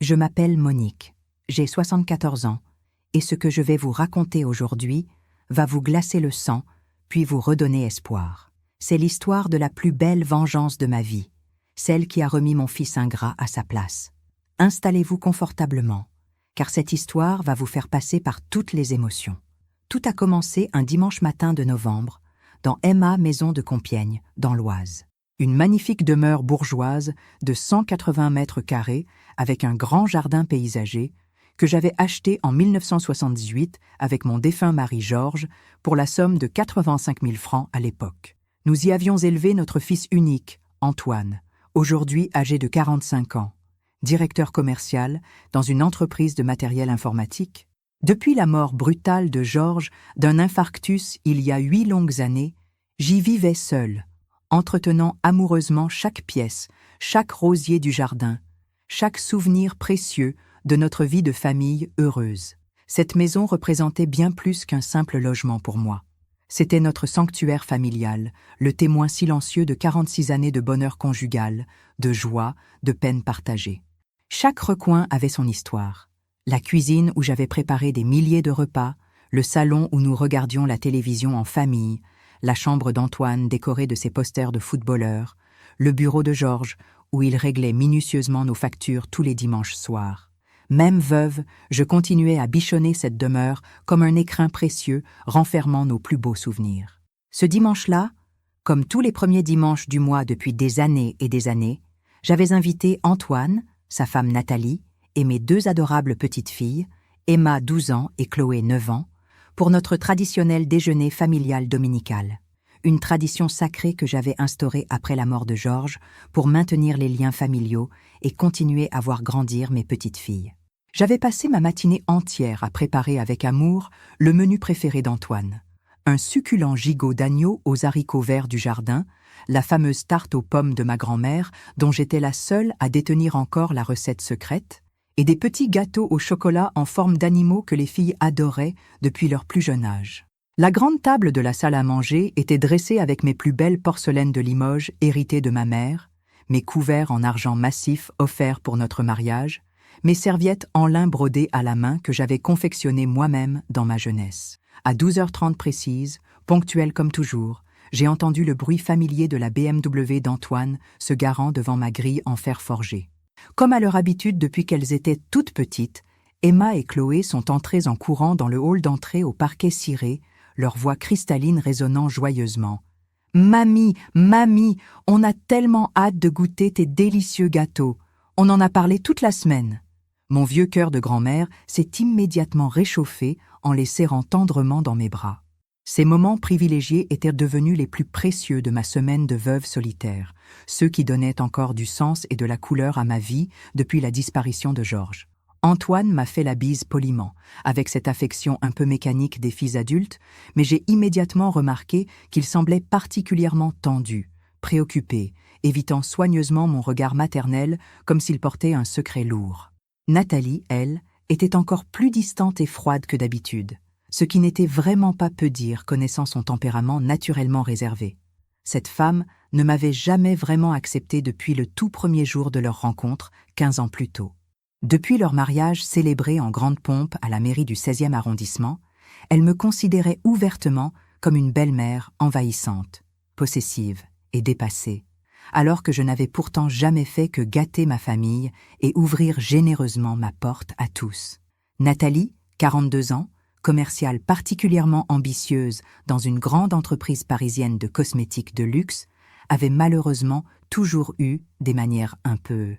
Je m'appelle Monique, j'ai 74 ans, et ce que je vais vous raconter aujourd'hui va vous glacer le sang, puis vous redonner espoir. C'est l'histoire de la plus belle vengeance de ma vie, celle qui a remis mon fils ingrat à sa place. Installez-vous confortablement, car cette histoire va vous faire passer par toutes les émotions. Tout a commencé un dimanche matin de novembre, dans Emma Maison de Compiègne, dans l'Oise. Une magnifique demeure bourgeoise de 180 mètres carrés avec un grand jardin paysager que j'avais acheté en 1978 avec mon défunt mari Georges pour la somme de 85 000 francs à l'époque. Nous y avions élevé notre fils unique, Antoine, aujourd'hui âgé de 45 ans, directeur commercial dans une entreprise de matériel informatique. Depuis la mort brutale de Georges d'un infarctus il y a 8 longues années, j'y vivais seul, entretenant amoureusement chaque pièce, chaque rosier du jardin, chaque souvenir précieux de notre vie de famille heureuse. Cette maison représentait bien plus qu'un simple logement pour moi. C'était notre sanctuaire familial, le témoin silencieux de 46 années de bonheur conjugal, de joie, de peine partagée. Chaque recoin avait son histoire. La cuisine où j'avais préparé des milliers de repas, le salon où nous regardions la télévision en famille, la chambre d'Antoine décorée de ses posters de footballeurs, le bureau de Georges où il réglait minutieusement nos factures tous les dimanches soirs. Même veuve, je continuais à bichonner cette demeure comme un écrin précieux renfermant nos plus beaux souvenirs. Ce dimanche-là, comme tous les premiers dimanches du mois depuis des années et des années, j'avais invité Antoine, sa femme Nathalie et mes 2 adorables petites filles, Emma 12 ans et Chloé 9 ans, pour notre traditionnel déjeuner familial dominical. Une tradition sacrée que j'avais instaurée après la mort de Georges pour maintenir les liens familiaux et continuer à voir grandir mes petites filles. J'avais passé ma matinée entière à préparer avec amour le menu préféré d'Antoine. Un succulent gigot d'agneau aux haricots verts du jardin, la fameuse tarte aux pommes de ma grand-mère dont j'étais la seule à détenir encore la recette secrète, et des petits gâteaux au chocolat en forme d'animaux que les filles adoraient depuis leur plus jeune âge. La grande table de la salle à manger était dressée avec mes plus belles porcelaines de Limoges héritées de ma mère, mes couverts en argent massif offerts pour notre mariage, mes serviettes en lin brodé à la main que j'avais confectionnées moi-même dans ma jeunesse. À 12h30 précise, ponctuelle comme toujours, j'ai entendu le bruit familier de la BMW d'Antoine se garant devant ma grille en fer forgé. Comme à leur habitude depuis qu'elles étaient toutes petites, Emma et Chloé sont entrées en courant dans le hall d'entrée au parquet ciré, leur voix cristalline résonnant joyeusement. « Mamie, mamie, on a tellement hâte de goûter tes délicieux gâteaux. On en a parlé toute la semaine. » Mon vieux cœur de grand-mère s'est immédiatement réchauffé en les serrant tendrement dans mes bras. Ces moments privilégiés étaient devenus les plus précieux de ma semaine de veuve solitaire, ceux qui donnaient encore du sens et de la couleur à ma vie depuis la disparition de Georges. Antoine m'a fait la bise poliment, avec cette affection un peu mécanique des filles adultes, mais j'ai immédiatement remarqué qu'il semblait particulièrement tendu, préoccupé, évitant soigneusement mon regard maternel comme s'il portait un secret lourd. Nathalie, elle, était encore plus distante et froide que d'habitude, ce qui n'était vraiment pas peu dire connaissant son tempérament naturellement réservé. Cette femme ne m'avait jamais vraiment accepté depuis le tout premier jour de leur rencontre, 15 ans plus tôt. Depuis leur mariage célébré en grande pompe à la mairie du 16e arrondissement, elle me considérait ouvertement comme une belle-mère envahissante, possessive et dépassée, alors que je n'avais pourtant jamais fait que gâter ma famille et ouvrir généreusement ma porte à tous. Nathalie, 42 ans, commerciale particulièrement ambitieuse dans une grande entreprise parisienne de cosmétiques de luxe, avait malheureusement toujours eu des manières un peu...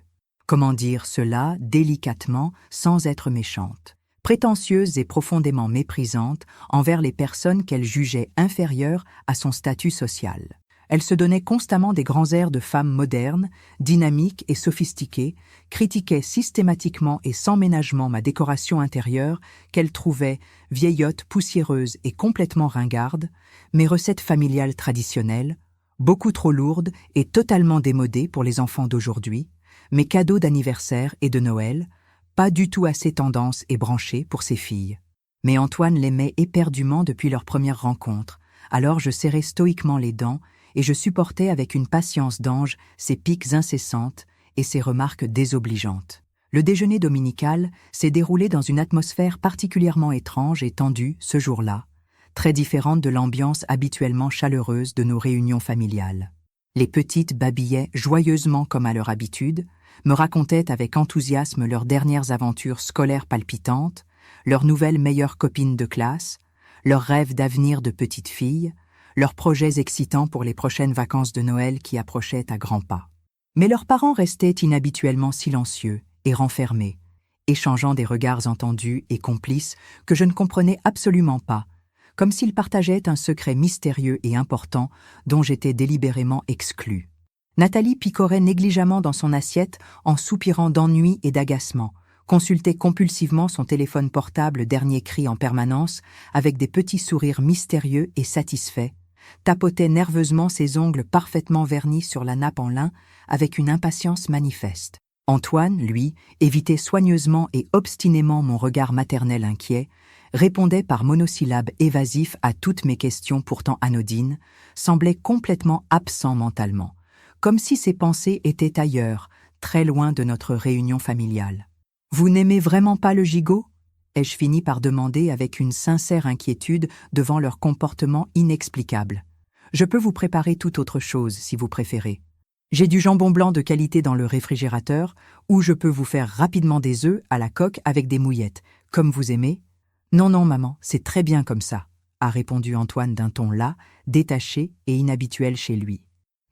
Comment dire cela délicatement sans être méchante, prétentieuse et profondément méprisante envers les personnes qu'elle jugeait inférieures à son statut social. Elle se donnait constamment des grands airs de femme moderne, dynamique et sophistiquée, critiquait systématiquement et sans ménagement ma décoration intérieure qu'elle trouvait vieillotte, poussiéreuse et complètement ringarde, mes recettes familiales traditionnelles, beaucoup trop lourdes et totalement démodées pour les enfants d'aujourd'hui, mes cadeaux d'anniversaire et de Noël, pas du tout assez tendance et branchés pour ses filles. Mais Antoine l'aimait éperdument depuis leur première rencontre, alors je serrais stoïquement les dents et je supportais avec une patience d'ange ses piques incessantes et ses remarques désobligeantes. Le déjeuner dominical s'est déroulé dans une atmosphère particulièrement étrange et tendue ce jour-là, très différente de l'ambiance habituellement chaleureuse de nos réunions familiales. Les petites babillaient joyeusement comme à leur habitude, me racontaient avec enthousiasme leurs dernières aventures scolaires palpitantes, leurs nouvelles meilleures copines de classe, leurs rêves d'avenir de petites filles, leurs projets excitants pour les prochaines vacances de Noël qui approchaient à grands pas. Mais leurs parents restaient inhabituellement silencieux et renfermés, échangeant des regards entendus et complices que je ne comprenais absolument pas, comme s'ils partageaient un secret mystérieux et important dont j'étais délibérément exclu. Nathalie picorait négligemment dans son assiette en soupirant d'ennui et d'agacement, consultait compulsivement son téléphone portable dernier cri en permanence avec des petits sourires mystérieux et satisfaits, tapotait nerveusement ses ongles parfaitement vernis sur la nappe en lin avec une impatience manifeste. Antoine, lui, évitait soigneusement et obstinément mon regard maternel inquiet, répondait par monosyllabes évasifs à toutes mes questions pourtant anodines, semblait complètement absent mentalement, comme si ses pensées étaient ailleurs, très loin de notre réunion familiale. « Vous n'aimez vraiment pas le gigot ?» ai-je fini par demander avec une sincère inquiétude devant leur comportement inexplicable. « Je peux vous préparer toute autre chose, si vous préférez. J'ai du jambon blanc de qualité dans le réfrigérateur, ou je peux vous faire rapidement des œufs à la coque avec des mouillettes, comme vous aimez. »« Non, non, maman, c'est très bien comme ça, » a répondu Antoine d'un ton las, détaché et inhabituel chez lui.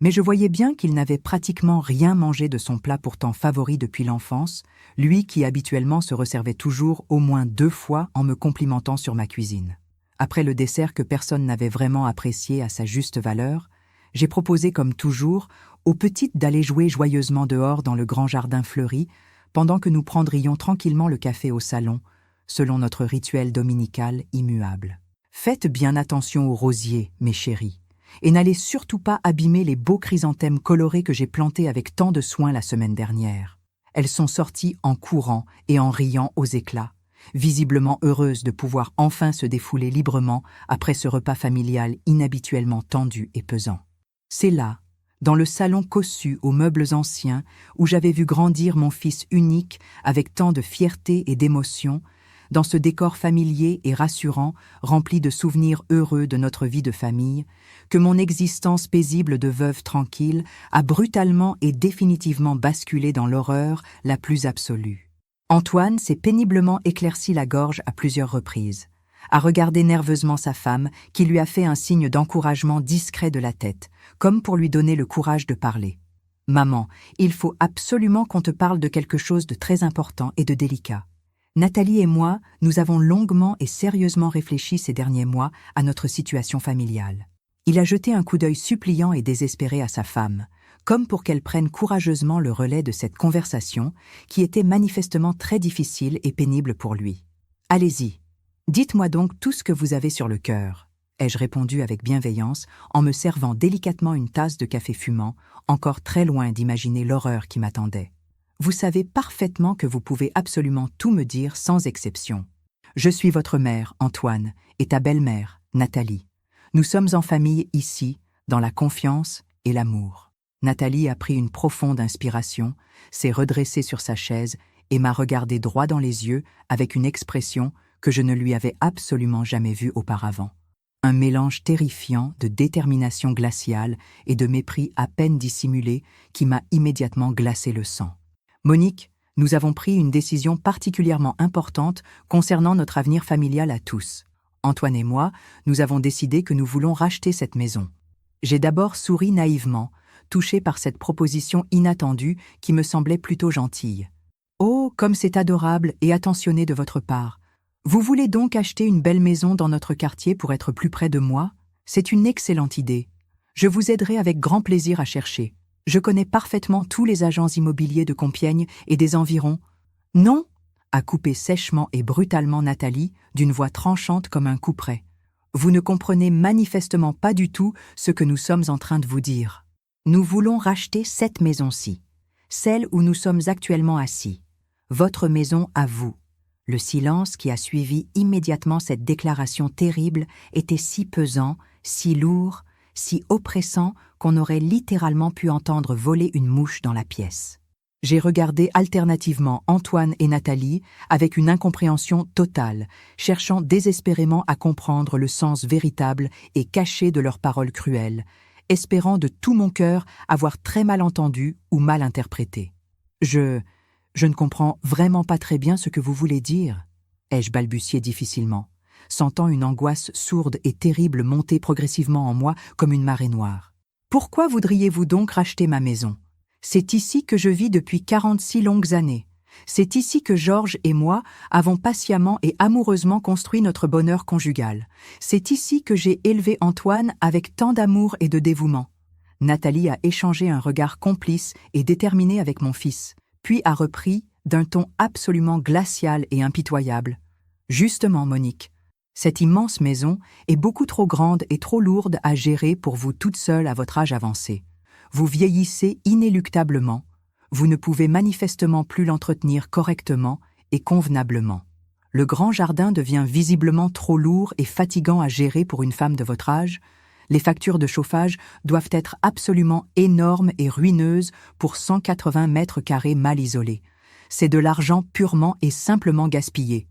Mais je voyais bien qu'il n'avait pratiquement rien mangé de son plat pourtant favori depuis l'enfance, lui qui habituellement se resservait toujours au moins 2 fois en me complimentant sur ma cuisine. Après le dessert que personne n'avait vraiment apprécié à sa juste valeur, j'ai proposé comme toujours aux petites d'aller jouer joyeusement dehors dans le grand jardin fleuri, pendant que nous prendrions tranquillement le café au salon, selon notre rituel dominical immuable. Faites bien attention aux rosiers, mes chéris, et n'allez surtout pas abîmer les beaux chrysanthèmes colorés que j'ai plantés avec tant de soin la semaine dernière. Elles sont sorties en courant et en riant aux éclats, visiblement heureuses de pouvoir enfin se défouler librement après ce repas familial inhabituellement tendu et pesant. C'est là, dans le salon cossu aux meubles anciens, où j'avais vu grandir mon fils unique avec tant de fierté et d'émotion, dans ce décor familier et rassurant, rempli de souvenirs heureux de notre vie de famille, que mon existence paisible de veuve tranquille a brutalement et définitivement basculé dans l'horreur la plus absolue. Antoine s'est péniblement éclairci la gorge à plusieurs reprises, a regardé nerveusement sa femme, qui lui a fait un signe d'encouragement discret de la tête, comme pour lui donner le courage de parler. « Maman, il faut absolument qu'on te parle de quelque chose de très important et de délicat. Nathalie et moi, nous avons longuement et sérieusement réfléchi ces derniers mois à notre situation familiale. » Il a jeté un coup d'œil suppliant et désespéré à sa femme, comme pour qu'elle prenne courageusement le relais de cette conversation qui était manifestement très difficile et pénible pour lui. « Allez-y, dites-moi donc tout ce que vous avez sur le cœur, » ai-je répondu avec bienveillance en me servant délicatement une tasse de café fumant, encore très loin d'imaginer l'horreur qui m'attendait. « Vous savez parfaitement que vous pouvez absolument tout me dire sans exception. Je suis votre mère, Antoine, et ta belle-mère, Nathalie. Nous sommes en famille ici, dans la confiance et l'amour. » Nathalie a pris une profonde inspiration, s'est redressée sur sa chaise et m'a regardé droit dans les yeux avec une expression que je ne lui avais absolument jamais vue auparavant. Un mélange terrifiant de détermination glaciale et de mépris à peine dissimulé qui m'a immédiatement glacé le sang. « Monique, nous avons pris une décision particulièrement importante concernant notre avenir familial à tous. Antoine et moi, nous avons décidé que nous voulons racheter cette maison. » J'ai d'abord souri naïvement, touché par cette proposition inattendue qui me semblait plutôt gentille. « Oh, comme c'est adorable et attentionné de votre part. Vous voulez donc acheter une belle maison dans notre quartier pour être plus près de moi? C'est une excellente idée. Je vous aiderai avec grand plaisir à chercher. Je connais parfaitement tous les agents immobiliers de Compiègne et des environs. »« Non !» a coupé sèchement et brutalement Nathalie, d'une voix tranchante comme un couperet. « Vous ne comprenez manifestement pas du tout ce que nous sommes en train de vous dire. Nous voulons racheter cette maison-ci, celle où nous sommes actuellement assis. Votre maison à vous. » Le silence qui a suivi immédiatement cette déclaration terrible était si pesant, si lourd, si oppressant qu'on aurait littéralement pu entendre voler une mouche dans la pièce. J'ai regardé alternativement Antoine et Nathalie avec une incompréhension totale, cherchant désespérément à comprendre le sens véritable et caché de leurs paroles cruelles, espérant de tout mon cœur avoir très mal entendu ou mal interprété. Je ne comprends vraiment pas très bien ce que vous voulez dire, ai-je balbutié difficilement, sentant une angoisse sourde et terrible monter progressivement en moi comme une marée noire. Pourquoi voudriez-vous donc racheter ma maison ? C'est ici que je vis depuis 46 longues années. C'est ici que Georges et moi avons patiemment et amoureusement construit notre bonheur conjugal. C'est ici que j'ai élevé Antoine avec tant d'amour et de dévouement. Nathalie a échangé un regard complice et déterminé avec mon fils, puis a repris, d'un ton absolument glacial et impitoyable. Justement, Monique, cette immense maison est beaucoup trop grande et trop lourde à gérer pour vous toute seule à votre âge avancé. Vous vieillissez inéluctablement, vous ne pouvez manifestement plus l'entretenir correctement et convenablement. Le grand jardin devient visiblement trop lourd et fatigant à gérer pour une femme de votre âge. Les factures de chauffage doivent être absolument énormes et ruineuses pour 180 mètres carrés mal isolés. C'est de l'argent purement et simplement gaspillé.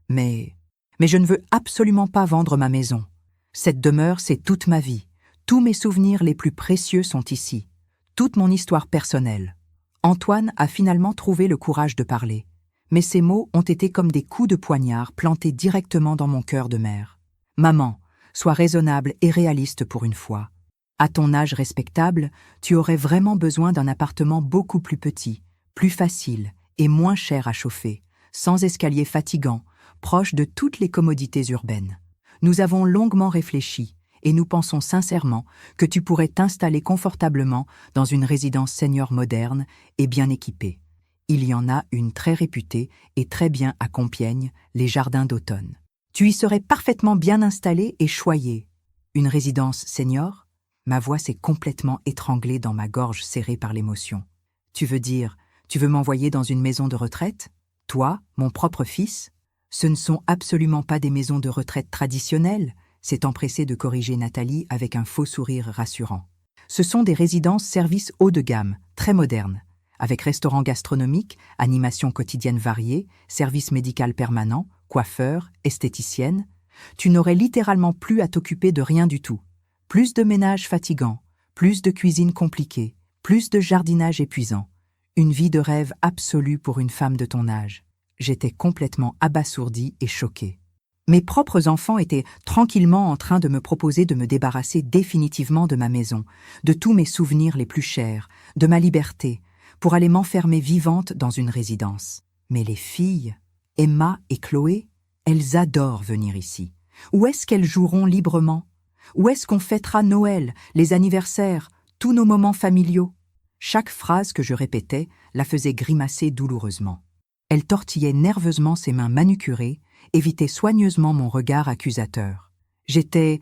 Mais je ne veux absolument pas vendre ma maison. Cette demeure, c'est toute ma vie. Tous mes souvenirs les plus précieux sont ici. Toute mon histoire personnelle. Antoine a finalement trouvé le courage de parler, mais ses mots ont été comme des coups de poignard plantés directement dans mon cœur de mère. Maman, sois raisonnable et réaliste pour une fois. À ton âge respectable, tu aurais vraiment besoin d'un appartement beaucoup plus petit, plus facile et moins cher à chauffer, sans escalier fatigant, proche de toutes les commodités urbaines. Nous avons longuement réfléchi, et nous pensons sincèrement que tu pourrais t'installer confortablement dans une résidence senior moderne et bien équipée. Il y en a une très réputée et très bien à Compiègne, les Jardins d'Automne. Tu y serais parfaitement bien installé et choyé. Une résidence senior ? Ma voix s'est complètement étranglée dans ma gorge serrée par l'émotion. Tu veux m'envoyer dans une maison de retraite ? Toi, mon propre fils ? Ce ne sont absolument pas des maisons de retraite traditionnelles, s'est empressée de corriger Nathalie avec un faux sourire rassurant. Ce sont des résidences services haut de gamme, très modernes, avec restaurant gastronomique, animation quotidienne variée, service médical permanent, coiffeur, esthéticienne. Tu n'aurais littéralement plus à t'occuper de rien du tout. Plus de ménage fatigant, plus de cuisine compliquée, plus de jardinage épuisant. Une vie de rêve absolue pour une femme de ton âge. J'étais complètement abasourdie et choquée. Mes propres enfants étaient tranquillement en train de me proposer de me débarrasser définitivement de ma maison, de tous mes souvenirs les plus chers, de ma liberté, pour aller m'enfermer vivante dans une résidence. Mais les filles, Emma et Chloé, elles adorent venir ici. Où est-ce qu'elles joueront librement ? Où est-ce qu'on fêtera Noël, les anniversaires, tous nos moments familiaux ? Chaque phrase que je répétais la faisait grimacer douloureusement. Elle tortillait nerveusement ses mains manucurées, évitait soigneusement mon regard accusateur. J'étais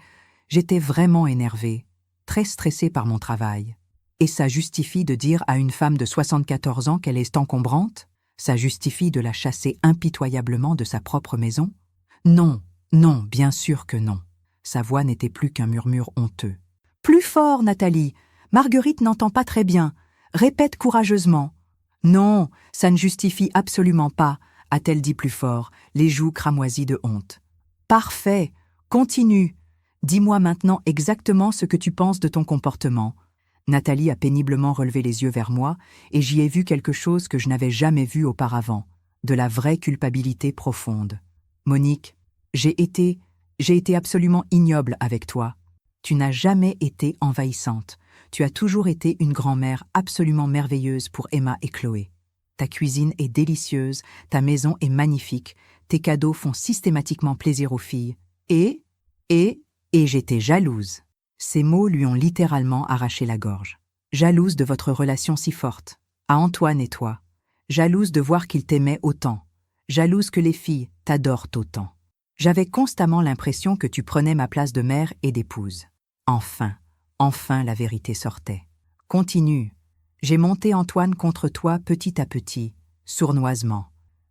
vraiment énervée, très stressée par mon travail. Et ça justifie de dire à une femme de 74 ans qu'elle est encombrante ? Ça justifie de la chasser impitoyablement de sa propre maison ? Non, non, bien sûr que non. Sa voix n'était plus qu'un murmure honteux. « Plus fort, Nathalie ! Marguerite n'entend pas très bien. Répète courageusement. »« Non, ça ne justifie absolument pas, » a-t-elle dit plus fort, les joues cramoisies de honte. « Parfait, continue. Dis-moi maintenant exactement ce que tu penses de ton comportement. » Nathalie a péniblement relevé les yeux vers moi et j'y ai vu quelque chose que je n'avais jamais vu auparavant, de la vraie culpabilité profonde. « Monique, j'ai été absolument ignoble avec toi. Tu n'as jamais été envahissante. Tu as toujours été une grand-mère absolument merveilleuse pour Emma et Chloé. Ta cuisine est délicieuse, ta maison est magnifique, tes cadeaux font systématiquement plaisir aux filles. Et j'étais jalouse. » Ces mots lui ont littéralement arraché la gorge. Jalouse de votre relation si forte, à Antoine et toi. Jalouse de voir qu'il t'aimait autant. Jalouse que les filles t'adorent autant. J'avais constamment l'impression que tu prenais ma place de mère et d'épouse. Enfin la vérité sortait. Continue. J'ai monté Antoine contre toi petit à petit, sournoisement.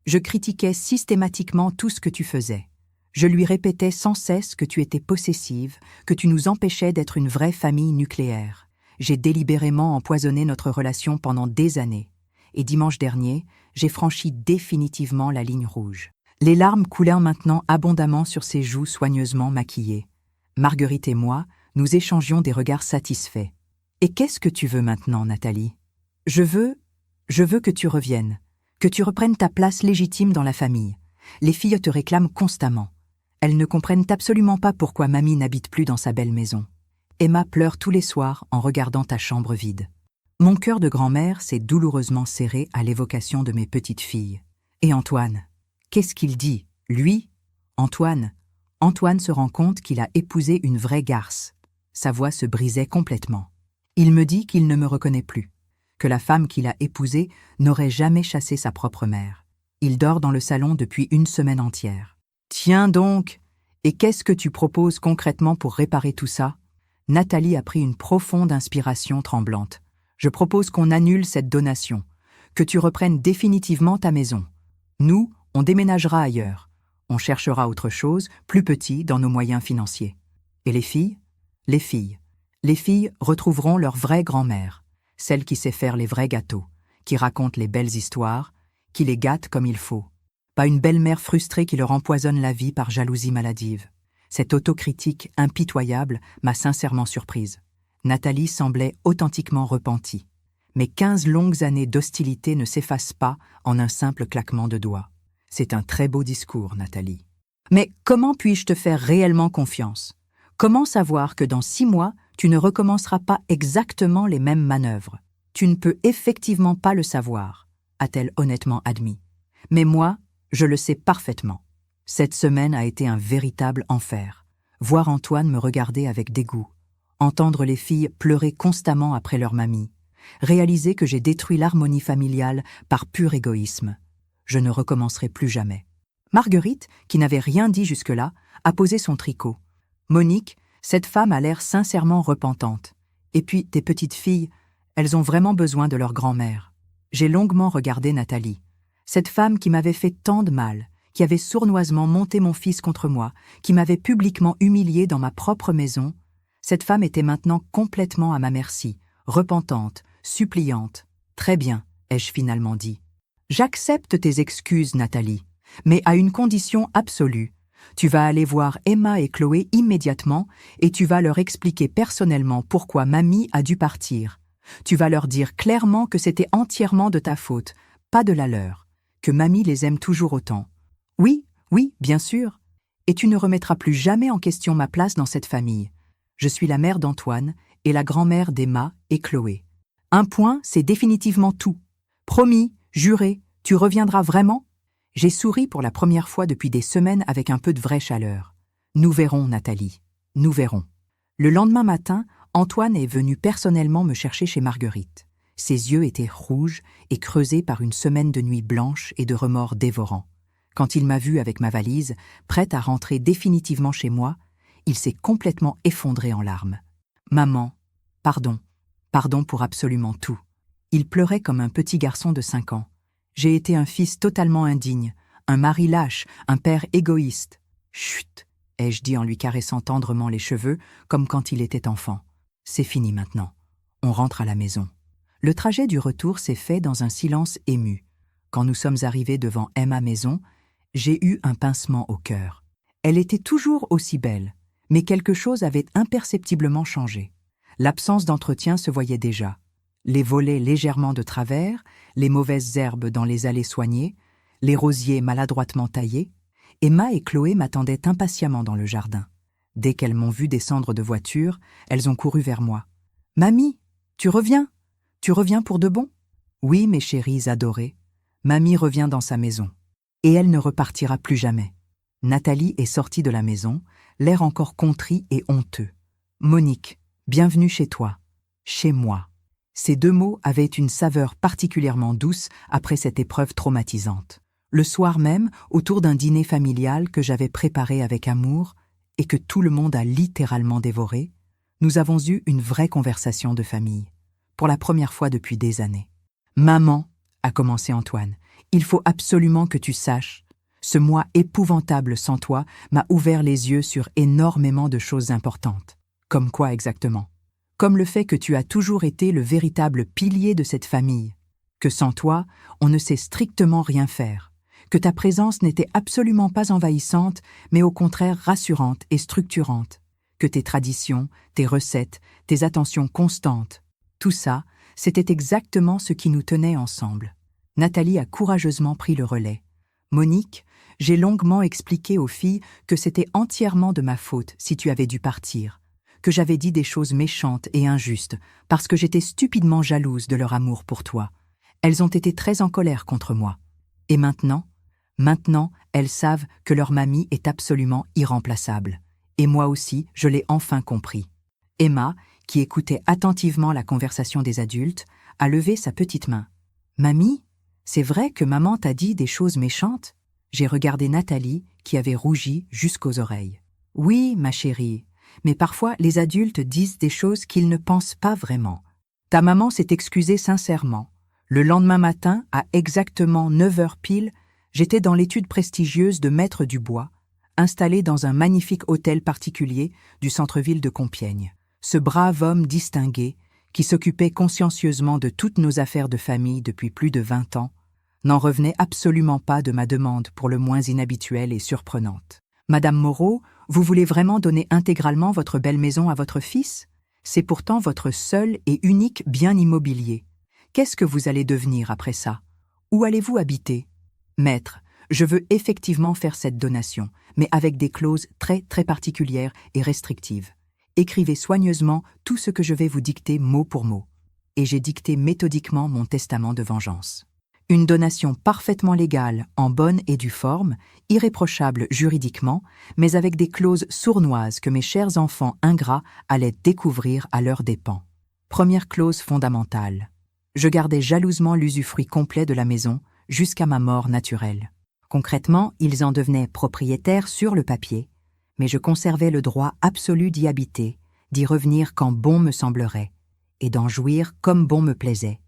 Je critiquais systématiquement tout ce que tu faisais. Je lui répétais sans cesse que tu étais possessive, que tu nous empêchais d'être une vraie famille nucléaire. J'ai délibérément empoisonné notre relation pendant des années. et dimanche dernier, j'ai franchi définitivement la ligne rouge. Les larmes coulaient maintenant abondamment sur ses joues soigneusement maquillées. Marguerite et moi, nous échangions des regards satisfaits. « Et qu'est-ce que tu veux maintenant, Nathalie ? » Je veux que tu reviennes, que tu reprennes ta place légitime dans la famille. Les filles te réclament constamment. Elles ne comprennent absolument pas pourquoi mamie n'habite plus dans sa belle maison. Emma pleure tous les soirs en regardant ta chambre vide. Mon cœur de grand-mère s'est douloureusement serré à l'évocation de mes petites filles. Et Antoine, qu'est-ce qu'il dit, lui ? Antoine se rend compte qu'il a épousé une vraie garce. Sa voix se brisait complètement. Il me dit qu'il ne me reconnaît plus, que la femme qu'il a épousée n'aurait jamais chassé sa propre mère. Il dort dans le salon depuis une semaine entière. Tiens donc, et qu'est-ce que tu proposes concrètement pour réparer tout ça ? Nathalie a pris une profonde inspiration tremblante. Je propose qu'on annule cette donation, que tu reprennes définitivement ta maison. Nous, on déménagera ailleurs. On cherchera autre chose, plus petit dans nos moyens financiers. Et les filles ? Les filles retrouveront leur vraie grand-mère, celle qui sait faire les vrais gâteaux, qui raconte les belles histoires, qui les gâte comme il faut. Pas une belle-mère frustrée qui leur empoisonne la vie par jalousie maladive. Cette autocritique impitoyable m'a sincèrement surprise. Nathalie semblait authentiquement repentie. Mais 15 longues années d'hostilité ne s'effacent pas en un simple claquement de doigts. C'est un très beau discours, Nathalie. Mais comment puis-je te faire réellement confiance ? Comment savoir que dans 6 mois, tu ne recommenceras pas exactement les mêmes manœuvres ? Tu ne peux effectivement pas le savoir, a-t-elle honnêtement admis. Mais moi, je le sais parfaitement. Cette semaine a été un véritable enfer. Voir Antoine me regarder avec dégoût, entendre les filles pleurer constamment après leur mamie, réaliser que j'ai détruit l'harmonie familiale par pur égoïsme. Je ne recommencerai plus jamais. Marguerite, qui n'avait rien dit jusque-là, a posé son tricot. Monique, cette femme a l'air sincèrement repentante. Et puis, tes petites filles, elles ont vraiment besoin de leur grand-mère. J'ai longuement regardé Nathalie. Cette femme qui m'avait fait tant de mal, qui avait sournoisement monté mon fils contre moi, qui m'avait publiquement humilié dans ma propre maison, cette femme était maintenant complètement à ma merci, repentante, suppliante. « Très bien », ai-je finalement dit. « J'accepte tes excuses, Nathalie, mais à une condition absolue. Tu vas aller voir Emma et Chloé immédiatement et tu vas leur expliquer personnellement pourquoi mamie a dû partir. Tu vas leur dire clairement que c'était entièrement de ta faute, pas de la leur, que mamie les aime toujours autant. Oui, bien sûr. Et tu ne remettras plus jamais en question ma place dans cette famille. Je suis la mère d'Antoine et la grand-mère d'Emma et Chloé. Un point, c'est définitivement tout. Promis, juré, tu reviendras vraiment ? J'ai souri pour la première fois depuis des semaines avec un peu de vraie chaleur. Nous verrons, Nathalie, nous verrons. Le lendemain matin, Antoine est venu personnellement me chercher chez Marguerite. Ses yeux étaient rouges et creusés par une semaine de nuits blanches et de remords dévorants. Quand il m'a vue avec ma valise, prête à rentrer définitivement chez moi, il s'est complètement effondré en larmes. « Maman, pardon pour absolument tout. » Il pleurait comme un petit garçon de 5 ans. J'ai été un fils totalement indigne, un mari lâche, un père égoïste. « Chut !» ai-je dit en lui caressant tendrement les cheveux, comme quand il était enfant. « C'est fini maintenant. On rentre à la maison. » Le trajet du retour s'est fait dans un silence ému. Quand nous sommes arrivés devant Emma Maison, j'ai eu un pincement au cœur. Elle était toujours aussi belle, mais quelque chose avait imperceptiblement changé. L'absence d'entretien se voyait déjà. Les volets légèrement de travers, les mauvaises herbes dans les allées soignées, les rosiers maladroitement taillés. Emma et Chloé m'attendaient impatiemment dans le jardin. Dès qu'elles m'ont vu descendre de voiture, elles ont couru vers moi. « Mamie, tu reviens ? Tu reviens pour de bon ? » « Oui, mes chéries adorées. Mamie revient dans sa maison. Et elle ne repartira plus jamais. » Nathalie est sortie de la maison, l'air encore contrit et honteux. « Monique, bienvenue chez toi. Chez moi. » Ces 2 mots avaient une saveur particulièrement douce après cette épreuve traumatisante. Le soir même, autour d'un dîner familial que j'avais préparé avec amour et que tout le monde a littéralement dévoré, nous avons eu une vraie conversation de famille, pour la première fois depuis des années. « Maman, » a commencé Antoine, « il faut absolument que tu saches. Ce mois épouvantable sans toi m'a ouvert les yeux sur énormément de choses importantes. » Comme quoi exactement ? Comme le fait que tu as toujours été le véritable pilier de cette famille, que sans toi, on ne sait strictement rien faire, que ta présence n'était absolument pas envahissante, mais au contraire rassurante et structurante, que tes traditions, tes recettes, tes attentions constantes, tout ça, c'était exactement ce qui nous tenait ensemble. Nathalie a courageusement pris le relais. Monique, j'ai longuement expliqué aux filles que c'était entièrement de ma faute si tu avais dû partir, que j'avais dit des choses méchantes et injustes parce que j'étais stupidement jalouse de leur amour pour toi. Elles ont été très en colère contre moi. Et maintenant, elles savent que leur mamie est absolument irremplaçable. Et moi aussi, je l'ai enfin compris. Emma, qui écoutait attentivement la conversation des adultes, a levé sa petite main. « Mamie, c'est vrai que maman t'a dit des choses méchantes ?» J'ai regardé Nathalie, qui avait rougi jusqu'aux oreilles. « Oui, ma chérie, mais parfois les adultes disent des choses qu'ils ne pensent pas vraiment. Ta maman s'est excusée sincèrement. Le lendemain matin, à exactement 9 heures pile, j'étais dans l'étude prestigieuse de Maître Dubois, installé dans un magnifique hôtel particulier du centre-ville de Compiègne. Ce brave homme distingué, qui s'occupait consciencieusement de toutes nos affaires de famille depuis plus de 20 ans, n'en revenait absolument pas de ma demande pour le moins inhabituelle et surprenante. « Madame Moreau, vous voulez vraiment donner intégralement votre belle maison à votre fils ? C'est pourtant votre seul et unique bien immobilier. Qu'est-ce que vous allez devenir après ça ? Où allez-vous habiter ? Maître, je veux effectivement faire cette donation, mais avec des clauses très particulières et restrictives. Écrivez soigneusement tout ce que je vais vous dicter mot pour mot. » Et j'ai dicté méthodiquement mon testament de vengeance. Une donation parfaitement légale, en bonne et due forme, irréprochable juridiquement, mais avec des clauses sournoises que mes chers enfants ingrats allaient découvrir à leurs dépens. Première clause fondamentale. Je gardais jalousement l'usufruit complet de la maison jusqu'à ma mort naturelle. Concrètement, ils en devenaient propriétaires sur le papier, mais je conservais le droit absolu d'y habiter, d'y revenir quand bon me semblerait, et d'en jouir comme bon me plaisait.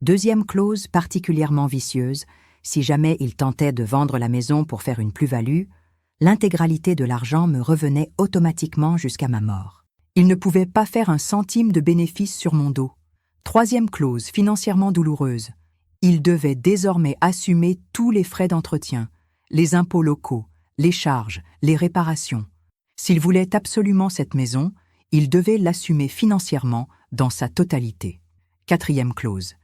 Deuxième clause particulièrement vicieuse, si jamais ils tentaient de vendre la maison pour faire une plus-value, l'intégralité de l'argent me revenait automatiquement jusqu'à ma mort. Ils ne pouvaient pas faire un centime de bénéfice sur mon dos. Troisième clause, financièrement douloureuse. Ils devaient désormais assumer tous les frais d'entretien, les impôts locaux, les charges, les réparations. S'ils voulaient absolument cette maison, ils devaient l'assumer financièrement dans sa totalité. Quatrième clause.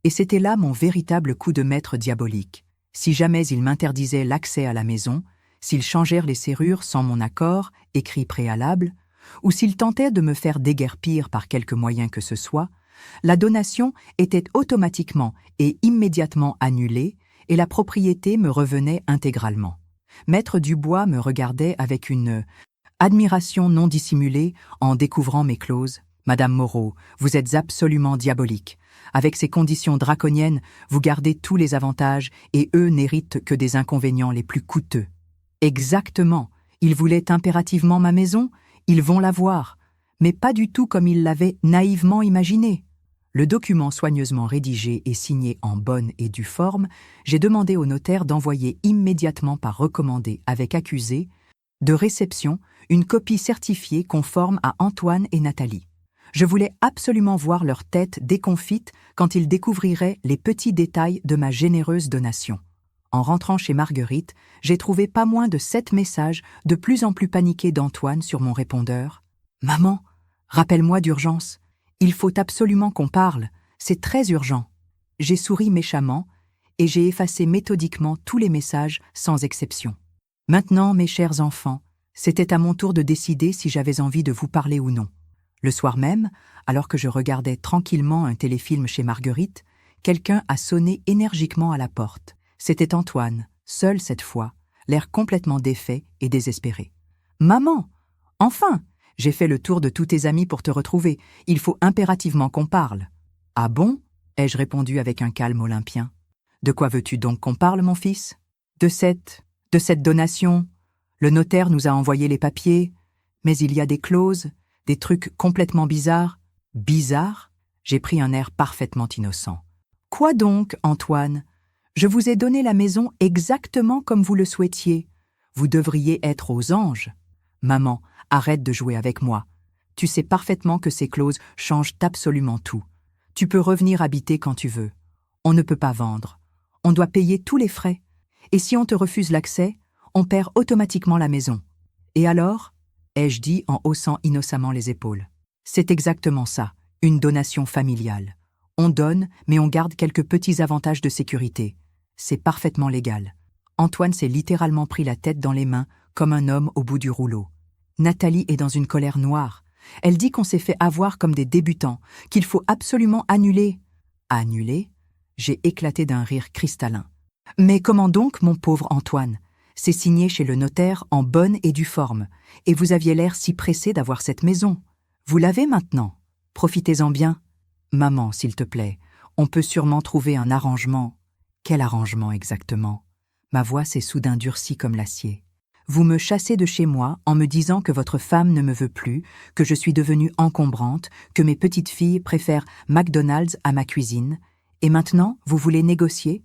Et c'était là mon véritable coup de maître diabolique. Si jamais ils m'interdisaient l'accès à la maison, s'ils changèrent les serrures sans mon accord, écrit préalable, ou s'ils tentaient de me faire déguerpir par quelque moyen que ce soit, la donation était automatiquement et immédiatement annulée et la propriété me revenait intégralement. Maître Dubois me regardait avec une admiration non dissimulée en découvrant mes clauses. « Madame Moreau, vous êtes absolument diabolique. Avec ces conditions draconiennes, vous gardez tous les avantages et eux n'héritent que des inconvénients les plus coûteux. » Exactement. Ils voulaient impérativement ma maison, ils vont l'avoir, mais pas du tout comme ils l'avaient naïvement imaginé. Le document soigneusement rédigé et signé en bonne et due forme, j'ai demandé au notaire d'envoyer immédiatement par recommandé avec accusé de réception une copie certifiée conforme à Antoine et Nathalie. Je voulais absolument voir leur tête déconfite quand ils découvriraient les petits détails de ma généreuse donation. En rentrant chez Marguerite, j'ai trouvé pas moins de 7 messages de plus en plus paniqués d'Antoine sur mon répondeur. « Maman, rappelle-moi d'urgence. Il faut absolument qu'on parle. C'est très urgent. » J'ai souri méchamment et j'ai effacé méthodiquement tous les messages sans exception. Maintenant, mes chers enfants, c'était à mon tour de décider si j'avais envie de vous parler ou non. Le soir même, alors que je regardais tranquillement un téléfilm chez Marguerite, quelqu'un a sonné énergiquement à la porte. C'était Antoine, seul cette fois, l'air complètement défait et désespéré. « Maman, enfin, j'ai fait le tour de tous tes amis pour te retrouver. Il faut impérativement qu'on parle. »« Ah bon ?» ai-je répondu avec un calme olympien. « De quoi veux-tu donc qu'on parle, mon fils ? » De cette donation. Le notaire nous a envoyé les papiers, mais il y a des clauses, des trucs complètement bizarres. » « Bizarres ?» J'ai pris un air parfaitement innocent. « Quoi donc, Antoine ? Je vous ai donné la maison exactement comme vous le souhaitiez. Vous devriez être aux anges. Maman, arrête de jouer avec moi. Tu sais parfaitement que ces clauses changent absolument tout. Tu peux revenir habiter quand tu veux. On ne peut pas vendre. On doit payer tous les frais. Et si on te refuse l'accès, on perd automatiquement la maison. Et alors ? Ai-je dit en haussant innocemment les épaules. C'est exactement ça, une donation familiale. On donne, mais on garde quelques petits avantages de sécurité. C'est parfaitement légal. Antoine s'est littéralement pris la tête dans les mains, comme un homme au bout du rouleau. Nathalie est dans une colère noire. Elle dit qu'on s'est fait avoir comme des débutants, qu'il faut absolument annuler. Annuler ? J'ai éclaté d'un rire cristallin. Mais comment donc, mon pauvre Antoine ? C'est signé chez le notaire en bonne et due forme, et vous aviez l'air si pressé d'avoir cette maison. Vous l'avez maintenant. Profitez-en bien. Maman, s'il te plaît, on peut sûrement trouver un arrangement. Quel arrangement exactement ? Ma voix s'est soudain durcie comme l'acier. Vous me chassez de chez moi en me disant que votre femme ne me veut plus, que je suis devenue encombrante, que mes petites filles préfèrent McDonald's à ma cuisine, et maintenant vous voulez négocier ?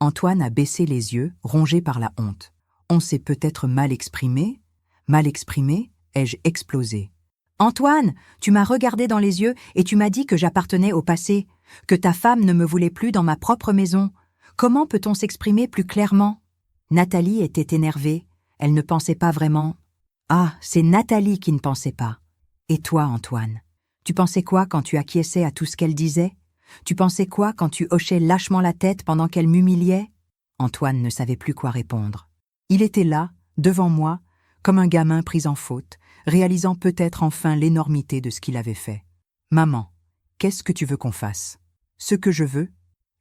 Antoine a baissé les yeux, rongé par la honte. On s'est peut-être mal exprimé ? Mal exprimé ? Ai-je explosé. Antoine, tu m'as regardé dans les yeux et tu m'as dit que j'appartenais au passé, que ta femme ne me voulait plus dans ma propre maison. Comment peut-on s'exprimer plus clairement ? Nathalie était énervée. Elle ne pensait pas vraiment. Ah, c'est Nathalie qui ne pensait pas. Et toi, Antoine ? Tu pensais quoi quand tu acquiesçais à tout ce qu'elle disait ? Tu pensais quoi quand tu hochais lâchement la tête pendant qu'elle m'humiliait ? Antoine ne savait plus quoi répondre. Il était là, devant moi, comme un gamin pris en faute, réalisant peut-être enfin l'énormité de ce qu'il avait fait. « Maman, qu'est-ce que tu veux qu'on fasse ? » « Ce que je veux ?»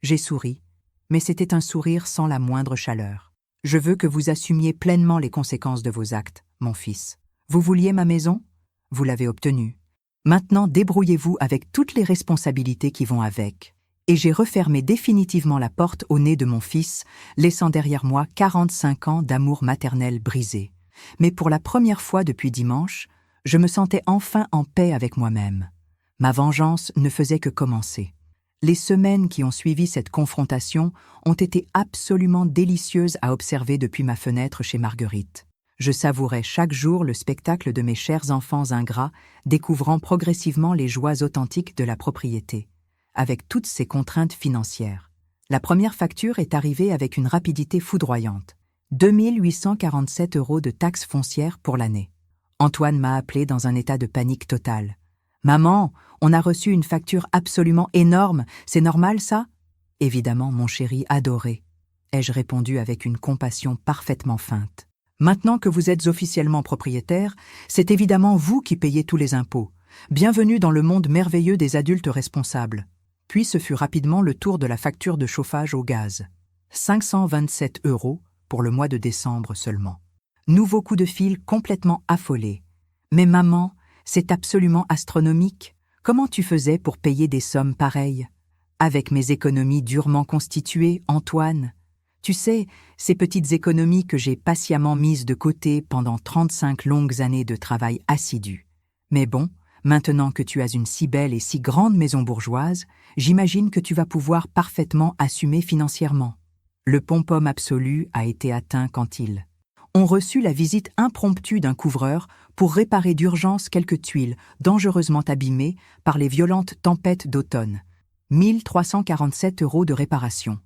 J'ai souri, mais c'était un sourire sans la moindre chaleur. « Je veux que vous assumiez pleinement les conséquences de vos actes, mon fils. Vous vouliez ma maison ? Vous l'avez obtenue. Maintenant, débrouillez-vous avec toutes les responsabilités qui vont avec. » Et j'ai refermé définitivement la porte au nez de mon fils, laissant derrière moi 45 ans d'amour maternel brisé. Mais pour la première fois depuis dimanche, je me sentais enfin en paix avec moi-même. Ma vengeance ne faisait que commencer. Les semaines qui ont suivi cette confrontation ont été absolument délicieuses à observer depuis ma fenêtre chez Marguerite. Je savourais chaque jour le spectacle de mes chers enfants ingrats, découvrant progressivement les joies authentiques de la propriété, avec toutes ses contraintes financières. La première facture est arrivée avec une rapidité foudroyante. 2 847 € de taxes foncières pour l'année. Antoine m'a appelé dans un état de panique totale. « Maman, on a reçu une facture absolument énorme, c'est normal ça ?» « Évidemment, mon chéri adoré, » ai-je répondu avec une compassion parfaitement feinte. « Maintenant que vous êtes officiellement propriétaire, c'est évidemment vous qui payez tous les impôts. Bienvenue dans le monde merveilleux des adultes responsables. » Puis ce fut rapidement le tour de la facture de chauffage au gaz. 527 € pour le mois de décembre seulement. Nouveau coup de fil complètement affolé. « Mais maman, c'est absolument astronomique. Comment tu faisais pour payer des sommes pareilles ? » Avec mes économies durement constituées, Antoine. Tu sais, ces petites économies que j'ai patiemment mises de côté pendant 35 longues années de travail assidu. Mais bon, maintenant que tu as une si belle et si grande maison bourgeoise, j'imagine que tu vas pouvoir parfaitement assumer financièrement. Le pom-pom absolu a été atteint quand ils ont reçu la visite impromptue d'un couvreur pour réparer d'urgence quelques tuiles dangereusement abîmées par les violentes tempêtes d'automne. 1 347 € de réparation.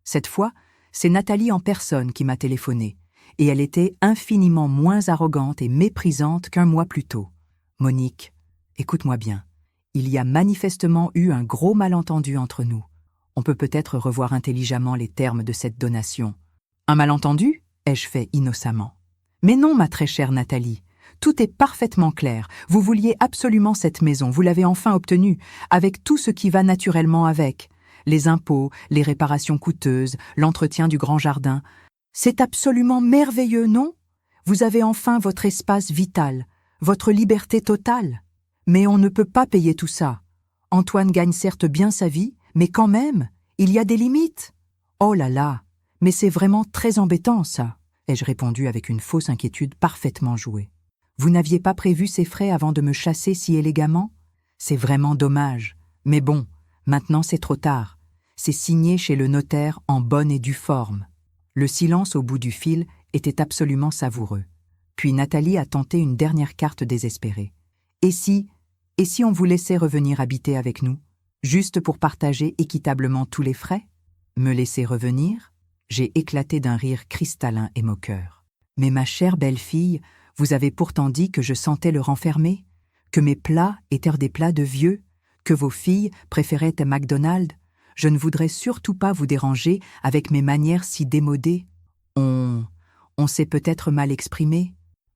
Cette fois, c'est Nathalie en personne qui m'a téléphoné, et elle était infiniment moins arrogante et méprisante qu'un mois plus tôt. « Monique, écoute-moi bien. Il y a manifestement eu un gros malentendu entre nous. On peut peut-être revoir intelligemment les termes de cette donation. »« Un malentendu ?» ai-je fait innocemment. « Mais non, ma très chère Nathalie. Tout est parfaitement clair. Vous vouliez absolument cette maison, vous l'avez enfin obtenue, avec tout ce qui va naturellement avec. Les impôts, les réparations coûteuses, l'entretien du grand jardin. C'est absolument merveilleux, non ? Vous avez enfin votre espace vital, votre liberté totale. Mais on ne peut pas payer tout ça. Antoine gagne certes bien sa vie, mais quand même, il y a des limites. Oh là là, mais c'est vraiment très embêtant, ça, ai-je répondu avec une fausse inquiétude parfaitement jouée. Vous n'aviez pas prévu ces frais avant de me chasser si élégamment ? C'est vraiment dommage. Mais bon, maintenant c'est trop tard. C'est signé chez le notaire en bonne et due forme. Le silence au bout du fil était absolument savoureux. Puis Nathalie a tenté une dernière carte désespérée. Et si on vous laissait revenir habiter avec nous, juste pour partager équitablement tous les frais ? Me laisser revenir? J'ai éclaté d'un rire cristallin et moqueur. Mais ma chère belle-fille, vous avez pourtant dit que je sentais le renfermer, que mes plats étaient des plats de vieux, que vos filles préféraient un McDonald's. Je ne voudrais surtout pas vous déranger avec mes manières si démodées. On s'est peut-être mal exprimé.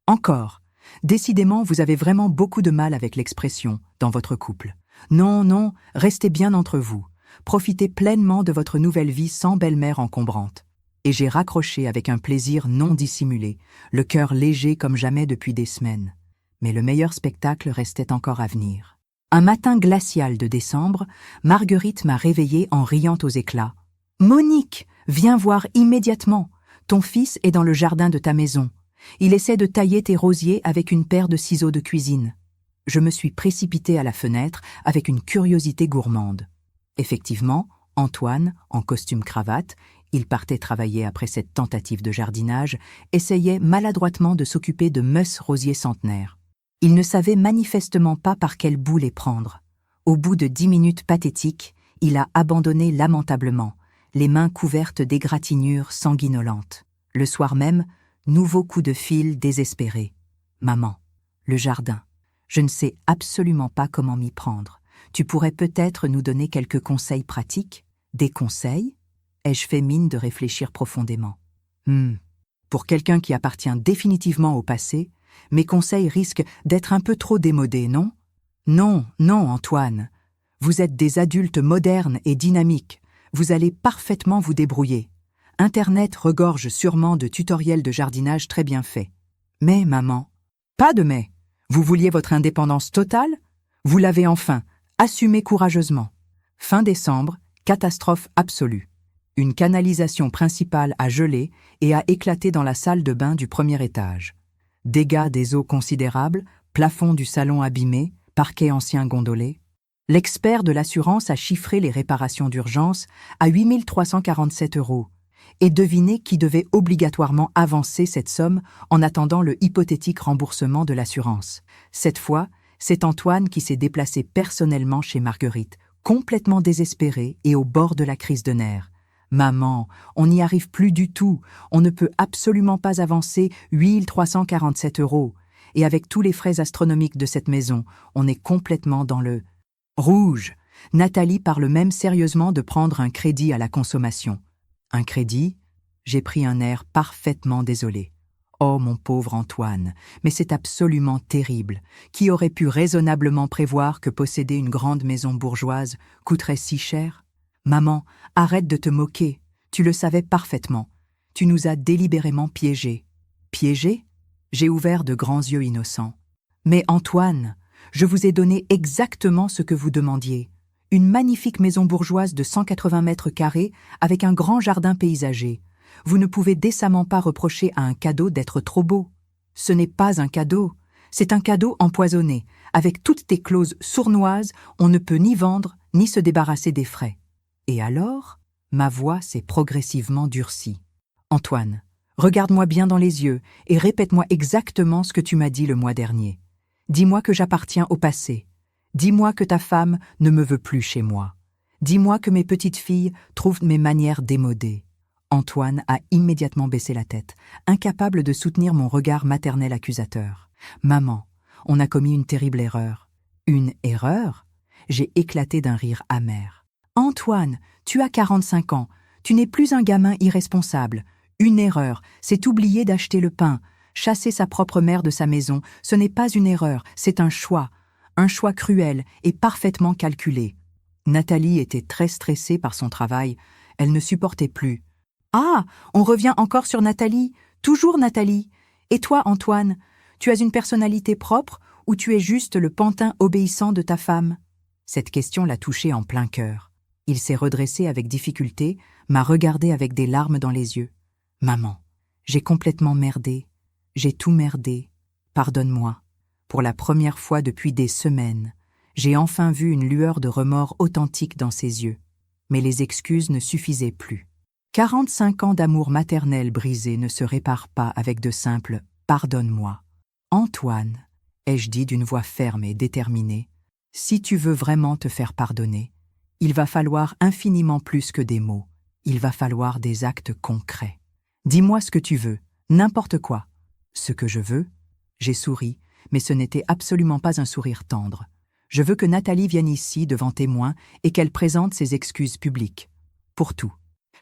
Encore. Décidément, vous avez vraiment beaucoup de mal avec l'expression dans votre couple. Non, non, restez bien entre vous. Profitez pleinement de votre nouvelle vie sans belle-mère encombrante. Et j'ai raccroché avec un plaisir non dissimulé, le cœur léger comme jamais depuis des semaines. Mais le meilleur spectacle restait encore à venir. Un matin glacial de décembre, Marguerite m'a réveillée en riant aux éclats. « Monique, viens voir immédiatement. Ton fils est dans le jardin de ta maison. Il essaie de tailler tes rosiers avec une paire de ciseaux de cuisine. » Je me suis précipitée à la fenêtre avec une curiosité gourmande. Effectivement, Antoine, en costume-cravate, il partait travailler après cette tentative de jardinage, essayait maladroitement de s'occuper de Mus rosier centenaire. Il ne savait manifestement pas par quel bout les prendre. Au bout de 10 minutes pathétiques, il a abandonné lamentablement, les mains couvertes d'égratignures sanguinolentes. Le soir même, nouveau coup de fil désespéré. « Maman, le jardin. Je ne sais absolument pas comment m'y prendre. Tu pourrais peut-être nous donner quelques conseils pratiques? » Des conseils? Ai-je fait mine de réfléchir profondément. Pour quelqu'un qui appartient définitivement au passé, mes conseils risquent d'être un peu trop démodés, non? Non, non, Antoine. Vous êtes des adultes modernes et dynamiques. Vous allez parfaitement vous débrouiller. Internet regorge sûrement de tutoriels de jardinage très bien faits. Mais, maman, pas de mais. Vous vouliez votre indépendance totale? Vous l'avez enfin. Assumez courageusement. Fin décembre, catastrophe absolue. Une canalisation principale a gelé et a éclaté dans la salle de bain du premier étage. Dégâts des eaux considérables, plafond du salon abîmé, parquet ancien gondolé. L'expert de l'assurance a chiffré les réparations d'urgence à 8 347 €. Et devinez qui devait obligatoirement avancer cette somme en attendant le hypothétique remboursement de l'assurance. Cette fois, c'est Antoine qui s'est déplacé personnellement chez Marguerite, complètement désespéré et au bord de la crise de nerfs. « Maman, on n'y arrive plus du tout, on ne peut absolument pas avancer 8 347 €. Et avec tous les frais astronomiques de cette maison, on est complètement dans le rouge. » Nathalie parle même sérieusement de prendre un crédit à la consommation. Un crédit? J'ai pris un air parfaitement désolé. Oh, mon pauvre Antoine, mais c'est absolument terrible. Qui aurait pu raisonnablement prévoir que posséder une grande maison bourgeoise coûterait si cher? Maman, arrête de te moquer. Tu le savais parfaitement. Tu nous as délibérément piégés. Piégés? J'ai ouvert de grands yeux innocents. Mais Antoine, je vous ai donné exactement ce que vous demandiez. Une magnifique maison bourgeoise de 180 mètres carrés avec un grand jardin paysager. Vous ne pouvez décemment pas reprocher à un cadeau d'être trop beau. Ce n'est pas un cadeau, c'est un cadeau empoisonné. Avec toutes tes clauses sournoises, on ne peut ni vendre ni se débarrasser des frais. Et alors, ma voix s'est progressivement durcie. Antoine, regarde-moi bien dans les yeux et répète-moi exactement ce que tu m'as dit le mois dernier. Dis-moi que j'appartiens au passé. Dis-moi que ta femme ne me veut plus chez moi. Dis-moi que mes petites filles trouvent mes manières démodées. Antoine a immédiatement baissé la tête, incapable de soutenir mon regard maternel accusateur. « Maman, on a commis une terrible erreur. » « Une erreur ?» J'ai éclaté d'un rire amer. « Antoine, tu as 45 ans. Tu n'es plus un gamin irresponsable. Une erreur, c'est oublier d'acheter le pain. Chasser sa propre mère de sa maison, ce n'est pas une erreur, c'est un choix. Un choix cruel et parfaitement calculé. » Nathalie était très stressée par son travail. Elle ne supportait plus. « Ah, on revient encore sur Nathalie. Toujours Nathalie. Et toi, Antoine, tu as une personnalité propre ou tu es juste le pantin obéissant de ta femme ?» Cette question l'a touché en plein cœur. Il s'est redressé avec difficulté, m'a regardé avec des larmes dans les yeux. « Maman, j'ai complètement merdé. J'ai tout merdé. Pardonne-moi. » Pour la première fois depuis des semaines, j'ai enfin vu une lueur de remords authentique dans ses yeux. Mais les excuses ne suffisaient plus. 45 ans d'amour maternel brisé ne se réparent pas avec de simples « pardonne-moi ». « Antoine », ai-je dit d'une voix ferme et déterminée, « si tu veux vraiment te faire pardonner, il va falloir infiniment plus que des mots. il va falloir des actes concrets. Dis-moi ce que tu veux, n'importe quoi. Ce que je veux? J'ai souri, mais ce n'était absolument pas un sourire tendre. Je veux que Nathalie vienne ici devant témoins et qu'elle présente ses excuses publiques. Pour tout.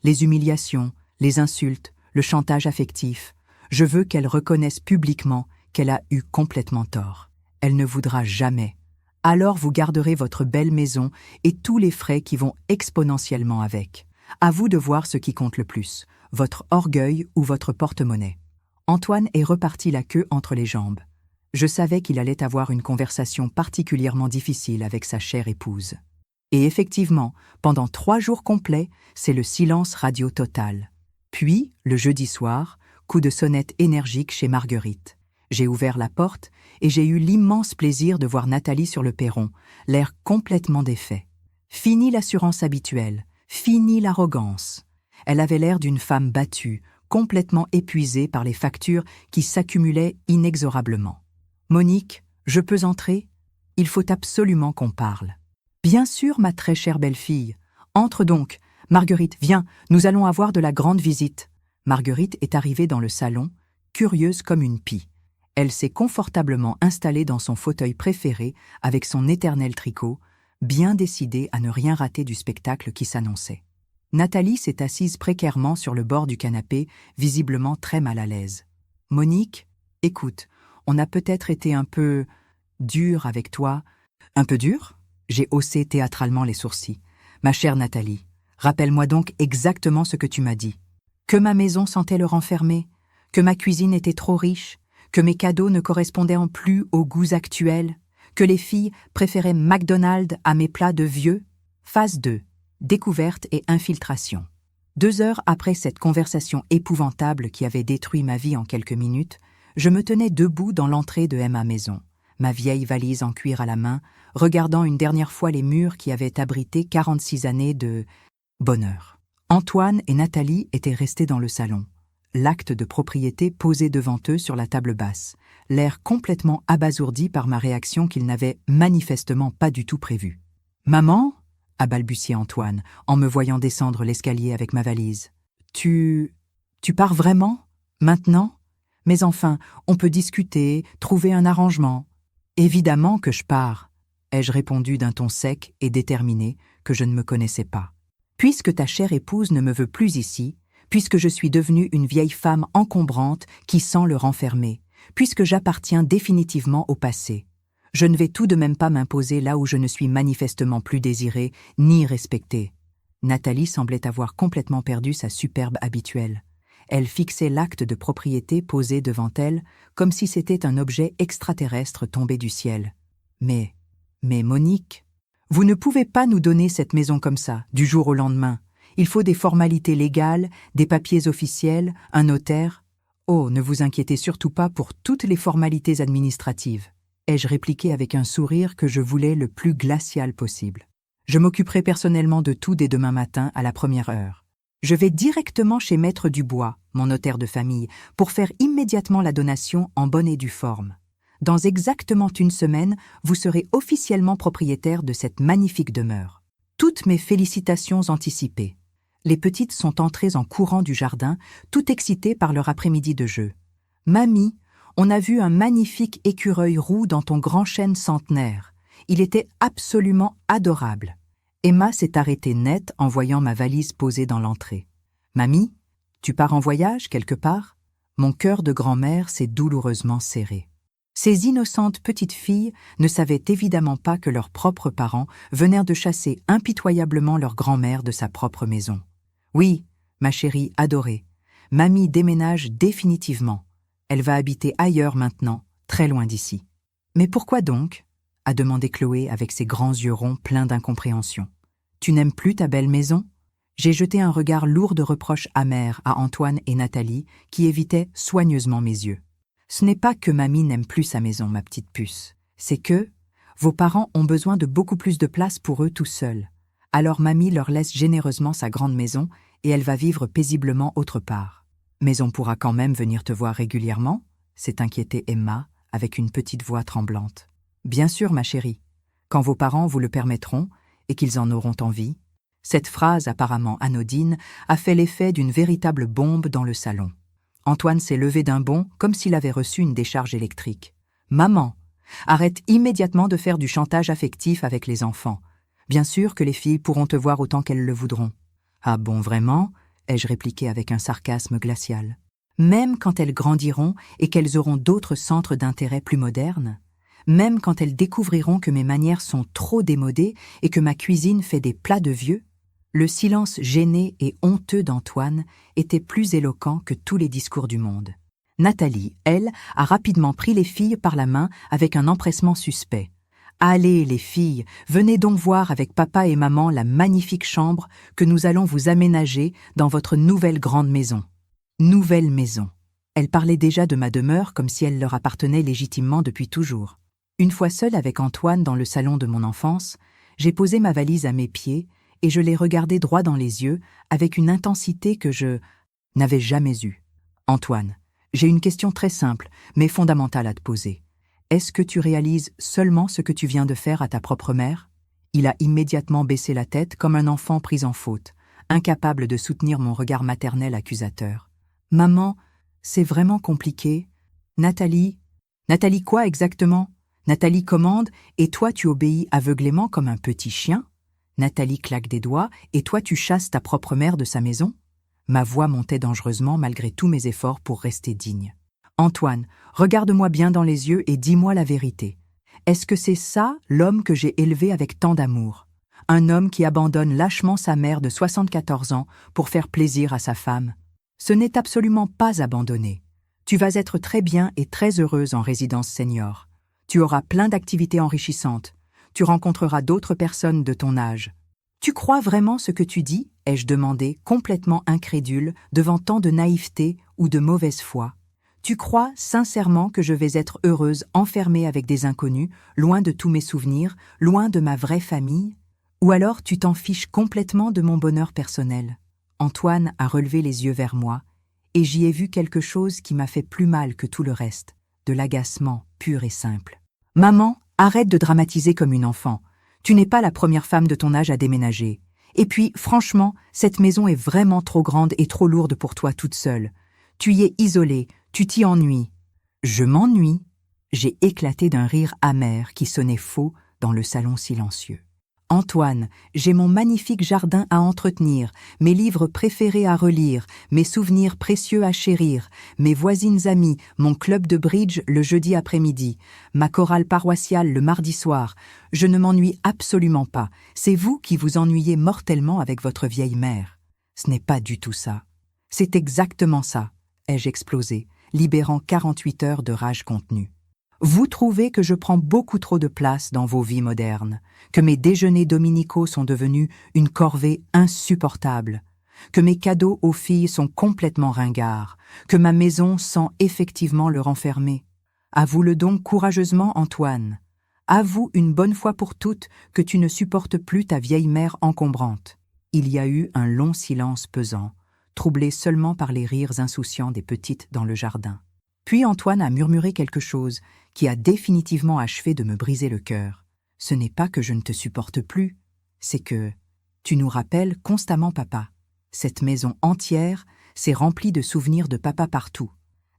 Les humiliations, les insultes, le chantage affectif. Je veux qu'elle reconnaisse publiquement qu'elle a eu complètement tort. Elle ne voudra jamais. Alors vous garderez votre belle maison et tous les frais qui vont exponentiellement avec. À vous de voir ce qui compte le plus, votre orgueil ou votre porte-monnaie. Antoine est reparti la queue entre les jambes. Je savais qu'il allait avoir une conversation particulièrement difficile avec sa chère épouse. Et effectivement, pendant 3 jours complets, c'est le silence radio total. Puis, le jeudi soir, coup de sonnette énergique chez Marguerite. J'ai ouvert la porte et j'ai eu l'immense plaisir de voir Nathalie sur le perron, l'air complètement défait. Fini l'assurance habituelle, fini l'arrogance. Elle avait l'air d'une femme battue, complètement épuisée par les factures qui s'accumulaient inexorablement. « Monique, je peux entrer? Il faut absolument qu'on parle. »« Bien sûr, ma très chère belle-fille. Entre donc. Marguerite, viens, nous allons avoir de la grande visite. » Marguerite est arrivée dans le salon, curieuse comme une pie. Elle s'est confortablement installée dans son fauteuil préféré avec son éternel tricot, bien décidée à ne rien rater du spectacle qui s'annonçait. Nathalie s'est assise précairement sur le bord du canapé, visiblement très mal à l'aise. « Monique, écoute, on a peut-être été un peu dur avec toi. »« Un peu dur ?» J'ai haussé théâtralement les sourcils. « Ma chère Nathalie, rappelle-moi donc exactement ce que tu m'as dit. Que ma maison sentait le renfermer, que ma cuisine était trop riche, que mes cadeaux ne correspondaient plus aux goûts actuels, que les filles préféraient McDonald's à mes plats de vieux. Phase 2. Découverte et infiltration. 2 heures après cette conversation épouvantable qui avait détruit ma vie en quelques minutes, je me tenais debout dans l'entrée de ma maison, ma vieille valise en cuir à la main, regardant une dernière fois les murs qui avaient abrité 46 années de bonheur. Antoine et Nathalie étaient restés dans le salon, l'acte de propriété posé devant eux sur la table basse, l'air complètement abasourdi par ma réaction qu'ils n'avaient manifestement pas du tout prévue. « Maman ?» a balbutié Antoine, en me voyant descendre l'escalier avec ma valise. « Tu pars vraiment? Maintenant? Mais enfin, on peut discuter, trouver un arrangement. »« Évidemment que je pars, » ai-je répondu d'un ton sec et déterminé que je ne me connaissais pas. « Puisque ta chère épouse ne me veut plus ici, puisque je suis devenue une vieille femme encombrante qui sent le renfermer, puisque j'appartiens définitivement au passé, je ne vais tout de même pas m'imposer là où je ne suis manifestement plus désirée ni respectée. » Nathalie semblait avoir complètement perdu sa superbe habituelle. Elle fixait l'acte de propriété posé devant elle comme si c'était un objet extraterrestre tombé du ciel. « Mais Monique, vous ne pouvez pas nous donner cette maison comme ça, du jour au lendemain. Il faut des formalités légales, des papiers officiels, un notaire. Oh, ne vous inquiétez surtout pas pour toutes les formalités administratives. » ai-je répliqué avec un sourire que je voulais le plus glacial possible. Je m'occuperai personnellement de tout dès demain matin à la première heure. Je vais directement chez Maître Dubois, mon notaire de famille, pour faire immédiatement la donation en bonne et due forme. Dans exactement 1 semaine, vous serez officiellement propriétaire de cette magnifique demeure. Toutes mes félicitations anticipées. Les petites sont entrées en courant du jardin, tout excitées par leur après-midi de jeu. « Mamie, on a vu un magnifique écureuil roux dans ton grand chêne centenaire. Il était absolument adorable. » Emma s'est arrêtée net en voyant ma valise posée dans l'entrée. « Mamie, tu pars en voyage quelque part ?» Mon cœur de grand-mère s'est douloureusement serré. Ces innocentes petites filles ne savaient évidemment pas que leurs propres parents venaient de chasser impitoyablement leur grand-mère de sa propre maison. « Oui, ma chérie adorée, mamie déménage définitivement. Elle va habiter ailleurs maintenant, très loin d'ici. »« Mais pourquoi donc ?» a demandé Chloé avec ses grands yeux ronds pleins d'incompréhension. « Tu n'aimes plus ta belle maison ?» J'ai jeté un regard lourd de reproches amers à Antoine et Nathalie qui évitaient soigneusement mes yeux. « Ce n'est pas que mamie n'aime plus sa maison, ma petite puce. C'est que vos parents ont besoin de beaucoup plus de place pour eux tout seuls. Alors mamie leur laisse généreusement sa grande maison et elle va vivre paisiblement autre part. » « Mais on pourra quand même venir te voir régulièrement ?» s'est inquiétée Emma, avec une petite voix tremblante. « Bien sûr, ma chérie, quand vos parents vous le permettront et qu'ils en auront envie. Cette phrase apparemment anodine a fait l'effet d'une véritable bombe dans le salon. Antoine s'est levé d'un bond comme s'il avait reçu une décharge électrique. « Maman, arrête immédiatement de faire du chantage affectif avec les enfants. Bien sûr que les filles pourront te voir autant qu'elles le voudront. »« Ah bon, vraiment ?» ai-je répliqué avec un sarcasme glacial. « Même quand elles grandiront et qu'elles auront d'autres centres d'intérêt plus modernes ? Même quand elles découvriront que mes manières sont trop démodées et que ma cuisine fait des plats de vieux ?» Le silence gêné et honteux d'Antoine était plus éloquent que tous les discours du monde. Nathalie, elle, a rapidement pris les filles par la main avec un empressement suspect. « Allez, les filles, venez donc voir avec papa et maman la magnifique chambre que nous allons vous aménager dans votre nouvelle grande maison. » Nouvelle maison. Elle parlait déjà de ma demeure comme si elle leur appartenait légitimement depuis toujours. Une fois seule avec Antoine dans le salon de mon enfance, j'ai posé ma valise à mes pieds et je l'ai regardé droit dans les yeux avec une intensité que je n'avais jamais eue. « Antoine, j'ai une question très simple, mais fondamentale à te poser. Est-ce que tu réalises seulement ce que tu viens de faire à ta propre mère ?» Il a immédiatement baissé la tête comme un enfant pris en faute, incapable de soutenir mon regard maternel accusateur. « Maman, c'est vraiment compliqué. Nathalie… » « Nathalie quoi exactement ? Nathalie commande et toi tu obéis aveuglément comme un petit chien ? Nathalie claque des doigts et toi tu chasses ta propre mère de sa maison ? Ma voix montait dangereusement malgré tous mes efforts pour rester digne. « Antoine, regarde-moi bien dans les yeux et dis-moi la vérité. Est-ce que c'est ça l'homme que j'ai élevé avec tant d'amour ? Un homme qui abandonne lâchement sa mère de 74 ans pour faire plaisir à sa femme ? Ce n'est absolument pas abandonner. Tu vas être très bien et très heureuse en résidence senior. Tu auras plein d'activités enrichissantes. Tu rencontreras d'autres personnes de ton âge. Tu crois vraiment ce que tu dis ? Ai-je demandé, complètement incrédule, devant tant de naïveté ou de mauvaise foi. Tu crois sincèrement que je vais être heureuse enfermée avec des inconnus, loin de tous mes souvenirs, loin de ma vraie famille ? Ou alors tu t'en fiches complètement de mon bonheur personnel ? Antoine a relevé les yeux vers moi, et j'y ai vu quelque chose qui m'a fait plus mal que tout le reste, de l'agacement pur et simple. « Maman, arrête de dramatiser comme une enfant. Tu n'es pas la première femme de ton âge à déménager. Et puis, franchement, cette maison est vraiment trop grande et trop lourde pour toi toute seule. Tu y es isolée, tu t'y ennuies. » « Je m'ennuie ?» J'ai éclaté d'un rire amer qui sonnait faux dans le salon silencieux. « Antoine, j'ai mon magnifique jardin à entretenir, mes livres préférés à relire, mes souvenirs précieux à chérir, mes voisines amies, mon club de bridge le jeudi après-midi, ma chorale paroissiale le mardi soir. Je ne m'ennuie absolument pas. C'est vous qui vous ennuyez mortellement avec votre vieille mère. Ce n'est pas du tout ça. C'est exactement ça, ai-je explosé, libérant 48 heures de rage contenue. Vous trouvez que je prends beaucoup trop de place dans vos vies modernes, que mes déjeuners dominicaux sont devenus une corvée insupportable, que mes cadeaux aux filles sont complètement ringards, que ma maison sent effectivement le renfermer. Avoue-le donc courageusement, Antoine. Avoue une bonne fois pour toutes que tu ne supportes plus ta vieille mère encombrante. » Il y a eu un long silence pesant, troublé seulement par les rires insouciants des petites dans le jardin. Puis Antoine a murmuré quelque chose qui a définitivement achevé de me briser le cœur. « Ce n'est pas que je ne te supporte plus, c'est que tu nous rappelles constamment papa. Cette maison entière s'est remplie de souvenirs de papa partout.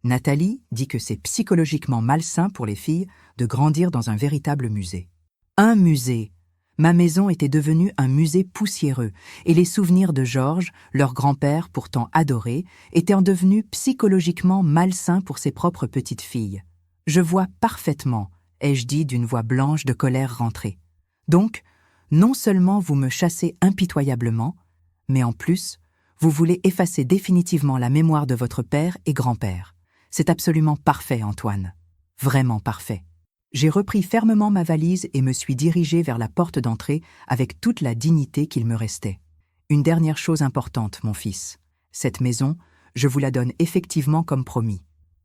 Nathalie dit que c'est psychologiquement malsain pour les filles de grandir dans un véritable musée. » Un musée. Ma maison était devenue un musée poussiéreux, et les souvenirs de Georges, leur grand-père pourtant adoré, étaient devenus psychologiquement malsains pour ses propres petites filles. « Je vois parfaitement », ai-je dit d'une voix blanche de colère rentrée. « Donc, non seulement vous me chassez impitoyablement, mais en plus, vous voulez effacer définitivement la mémoire de votre père et grand-père. C'est absolument parfait, Antoine. Vraiment parfait. » J'ai repris fermement ma valise et me suis dirigé vers la porte d'entrée avec toute la dignité qu'il me restait. Une dernière chose importante, mon fils. Cette maison, je vous la donne effectivement comme promis.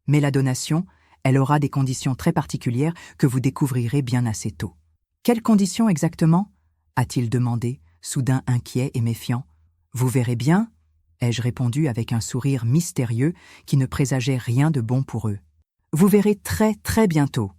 Mais la donation, elle aura des conditions très particulières que vous découvrirez bien assez tôt. « Quelles conditions exactement ?» a-t-il demandé, soudain inquiet et méfiant. « Vous verrez bien » ai-je répondu avec un sourire mystérieux qui ne présageait rien de bon pour eux. « Vous verrez très très bientôt. »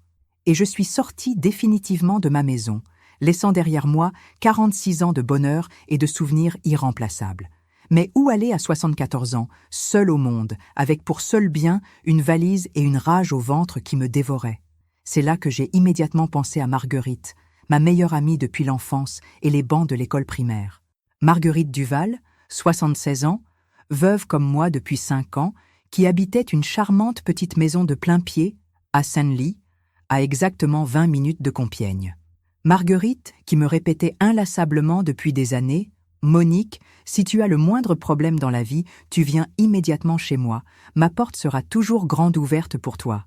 Et je suis sortie définitivement de ma maison, laissant derrière moi 46 ans de bonheur et de souvenirs irremplaçables. Mais où aller à 74 ans, seul au monde, avec pour seul bien une valise et une rage au ventre qui me dévoraient? C'est là que j'ai immédiatement pensé à Marguerite, ma meilleure amie depuis l'enfance et les bancs de l'école primaire. Marguerite Duval, 76 ans, veuve comme moi depuis 5 ans, qui habitait une charmante petite maison de plain-pied, à Senlis, à exactement 20 minutes de Compiègne. Marguerite, qui me répétait inlassablement depuis des années, « Monique, si tu as le moindre problème dans la vie, tu viens immédiatement chez moi. Ma porte sera toujours grande ouverte pour toi. »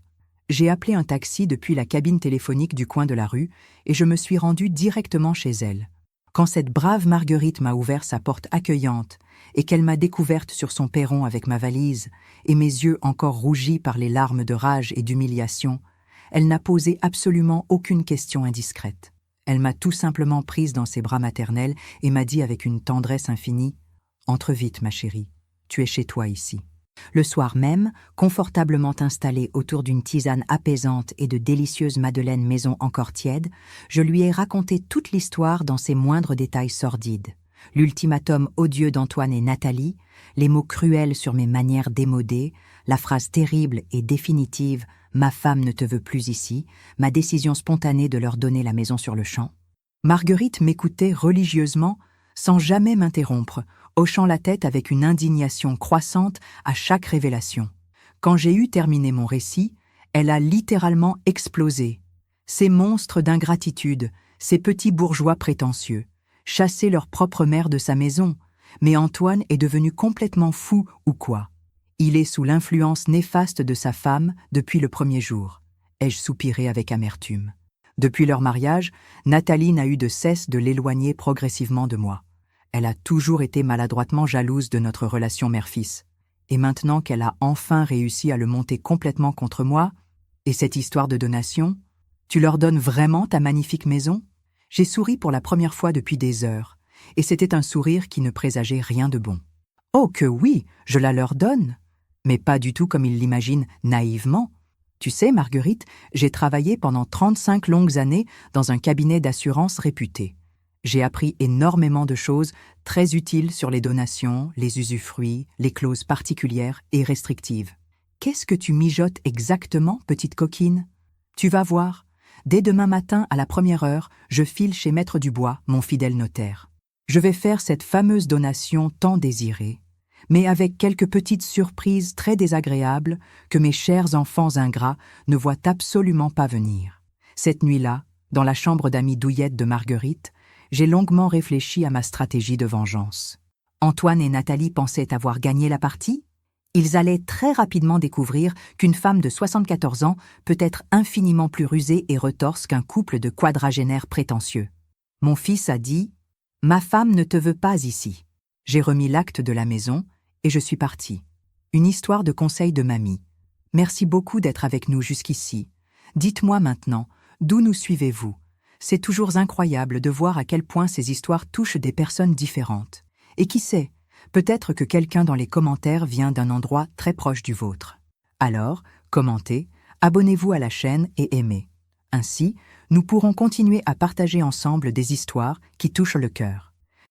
J'ai appelé un taxi depuis la cabine téléphonique du coin de la rue et je me suis rendu directement chez elle. Quand cette brave Marguerite m'a ouvert sa porte accueillante et qu'elle m'a découverte sur son perron avec ma valise et mes yeux encore rougis par les larmes de rage et d'humiliation, elle n'a posé absolument aucune question indiscrète. Elle m'a tout simplement prise dans ses bras maternels et m'a dit avec une tendresse infinie « Entre vite, ma chérie, tu es chez toi ici. » Le soir même, confortablement installée autour d'une tisane apaisante et de délicieuses madeleines maison encore tièdes, je lui ai raconté toute l'histoire dans ses moindres détails sordides. L'ultimatum odieux d'Antoine et Nathalie, les mots cruels sur mes manières démodées, la phrase terrible et définitive « Ma femme ne te veut plus ici », ma décision spontanée de leur donner la maison sur le champ. Marguerite m'écoutait religieusement, sans jamais m'interrompre, hochant la tête avec une indignation croissante à chaque révélation. Quand j'ai eu terminé mon récit, elle a littéralement explosé. Ces monstres d'ingratitude, ces petits bourgeois prétentieux, chasser leur propre mère de sa maison, mais Antoine est devenu complètement fou ou quoi? Il est sous l'influence néfaste de sa femme depuis le premier jour, ai-je soupiré avec amertume. Depuis leur mariage, Nathalie n'a eu de cesse de l'éloigner progressivement de moi. Elle a toujours été maladroitement jalouse de notre relation mère-fils. Et maintenant qu'elle a enfin réussi à le monter complètement contre moi, et cette histoire de donation, tu leur donnes vraiment ta magnifique maison? J'ai souri pour la première fois depuis des heures, et c'était un sourire qui ne présageait rien de bon. Oh que oui, je la leur donne, mais pas du tout comme ils l'imaginent naïvement. Tu sais, Marguerite, j'ai travaillé pendant 35 longues années dans un cabinet d'assurance réputé. J'ai appris énormément de choses très utiles sur les donations, les usufruits, les clauses particulières et restrictives. Qu'est-ce que tu mijotes exactement, petite coquine? Tu vas voir. Dès demain matin, à la 1re heure, je file chez Maître Dubois, mon fidèle notaire. Je vais faire cette fameuse donation tant désirée, mais avec quelques petites surprises très désagréables que mes chers enfants ingrats ne voient absolument pas venir. Cette nuit-là, dans la chambre d'amie douillette de Marguerite, j'ai longuement réfléchi à ma stratégie de vengeance. Antoine et Nathalie pensaient avoir gagné la partie? Ils allaient très rapidement découvrir qu'une femme de 74 ans peut être infiniment plus rusée et retorse qu'un couple de quadragénaires prétentieux. Mon fils a dit « Ma femme ne te veut pas ici ». J'ai remis l'acte de la maison et je suis partie. Une histoire de conseil de mamie. Merci beaucoup d'être avec nous jusqu'ici. Dites-moi maintenant, d'où nous suivez-vous? C'est toujours incroyable de voir à quel point ces histoires touchent des personnes différentes. Et qui sait, peut-être que quelqu'un dans les commentaires vient d'un endroit très proche du vôtre. Alors, commentez, abonnez-vous à la chaîne et aimez. Ainsi, nous pourrons continuer à partager ensemble des histoires qui touchent le cœur.